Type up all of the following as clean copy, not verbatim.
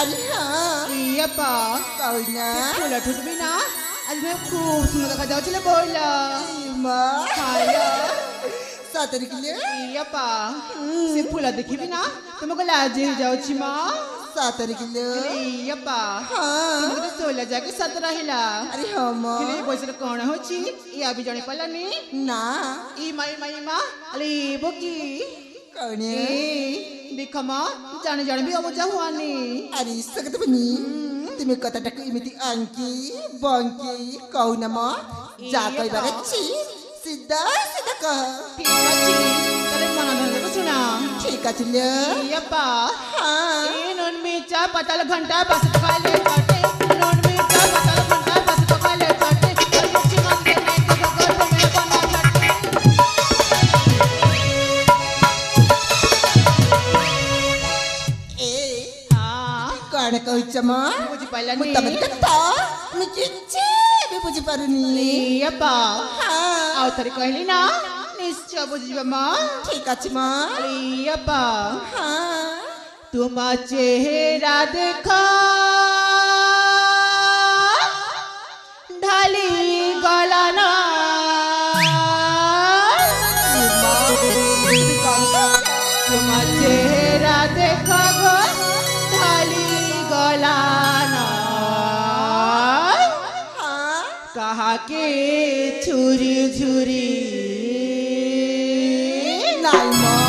अरे हाँ यप्पा कौना फुला ठुटबी ना आज मैं खूब सुंदर देखा जाऊ चले बोला माँ खाया 17 किलो यप्पा से फुला देखिबी ना तुमको लाज ही जाऊ छी माँ 17 किलो यप्पा हाँ तुमको तो 16 जाके 17 हिला अरे हाँ माँ किले बसर कौन हो छी ये अभी जाने पला नी ना ई माई माँ अरे बोकी कौने देखा माँ जाने जाने भी अब जाहुआनी अरे सकत बनी तुम्हें कता टक इमिति अंकी बंकी कौना माँ जा कोई बरच्ची सीधा सीधा कह ठीक अछि तले मना धन को सुना ठीक है चिल्ले यप्पा हाँ ए नॉन मिर्चा पतल घंटा बस खा ले काटे नॉन मिर्चा पतल घंटा बस खा ले काटे और मिर्ची मत देने तो बगर तो मैं बना काटे ए हां कौन कह चमा बुझी पाइला नी मुतमत कता मुझे भी बुझी पारुनी यप्पा हाँ आउ तरी कहली ना निश्चय बुझिबा मां ठीक है चमा यप्पा हाँ तुम चेहरा देखा ढाली गलाना तुम चेहरा देखा गो ढाली गलाना हाँ कहा के छुरी छुरी नहीं माँ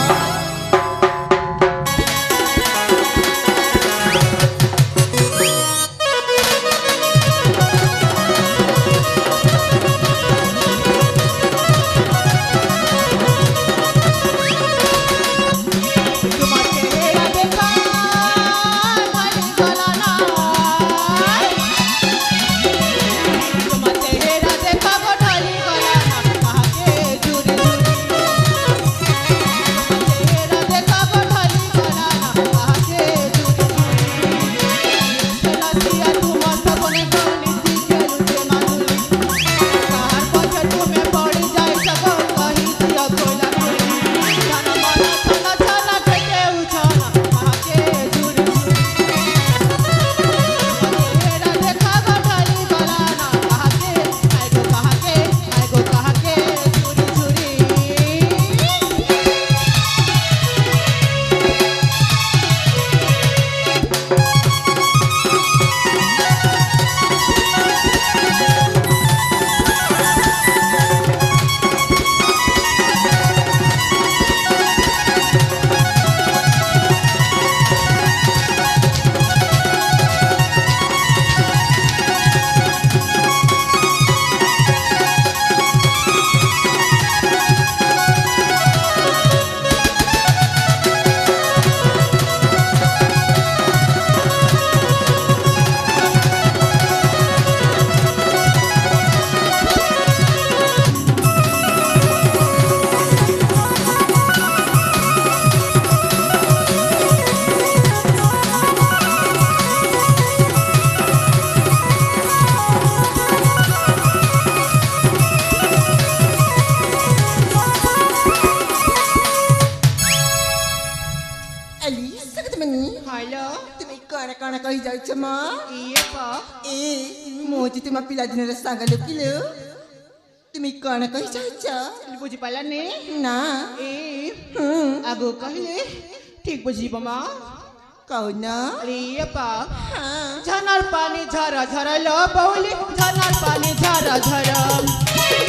कण कही जाउछ म ए मोची तुम पिला दिन सांगलो किलो तुम कण कही जाउछ बुझी पाला ने ना ए आगो कहले ठीक बुझी बमा कौन अरे यप्पा झरनार पानी झरा झरा लो बौली झरनार पानी झरा झरा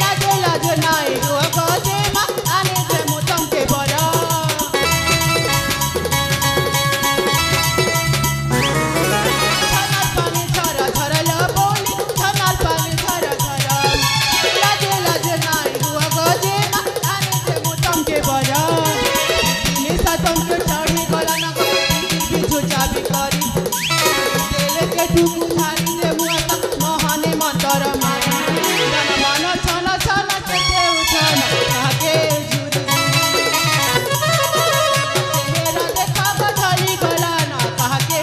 लाजो लाजो नाई रो गजे मा आने जे मोतम के बरा झरनार पानी झरा झरा लो बौली झरनार पानी झरा झरा लाजो लाजो नाई रो गजे मा आने जे मोतम के बरा निसा तुम के चढ़ी गला ना चाबी करी तेल के टुकु धारी दे मुआता महाने मंतर मारी मन मन छन छन केते उठन आगे जुरी तेरा देखा बधाई गला ना कहाके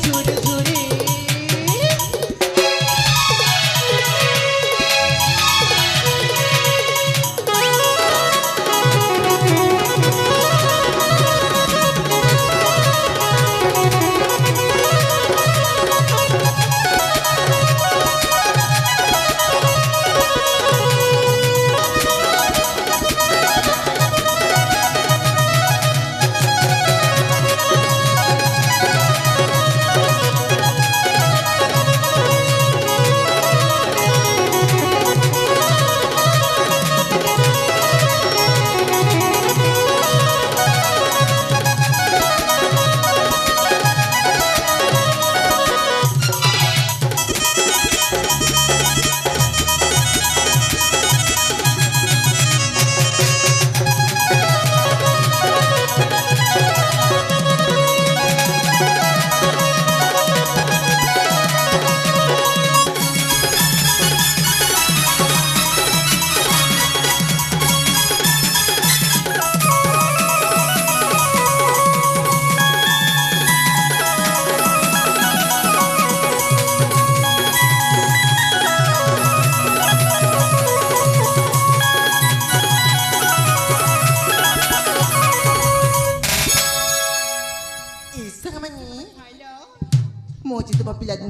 झुरी झुरी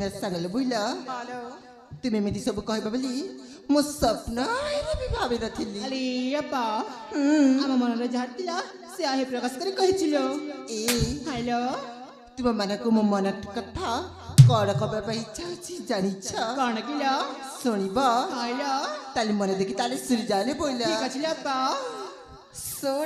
ପିଲାଦିନ ସାଙ୍ଗରେ ବୁଇଲ ତୁମେ ଏମିତି ସବୁ କହିବ ବୋଲି ମୁଁ ସ୍ୱପ୍ନରେ ବି ଭାବିନଥିଲି ଆରେ ବାପା ଆମ ମନରେ ଯାହା ଥିଲା ସେ ଆହି ପ୍ରକାଶ କରି କହିছিল ଏ ହ୍ୟାଲୋ ତୁମ ମାନଙ୍କୁ ମୋ ମନ କଥା କଣ ଖବର ପାଇଁ ଇଚ୍ଛା ଅଛି ଜାଣିଛ କଣ କିଲୋ ଶୁଣିବ ହ୍ୟାଲୋ ତାଲି ମନେ ଦେଖି ତାଲି ସୁରି ଜାଣି ବୋଇଲା ଠିକ ଅଛି ବାପା ଶୁଣ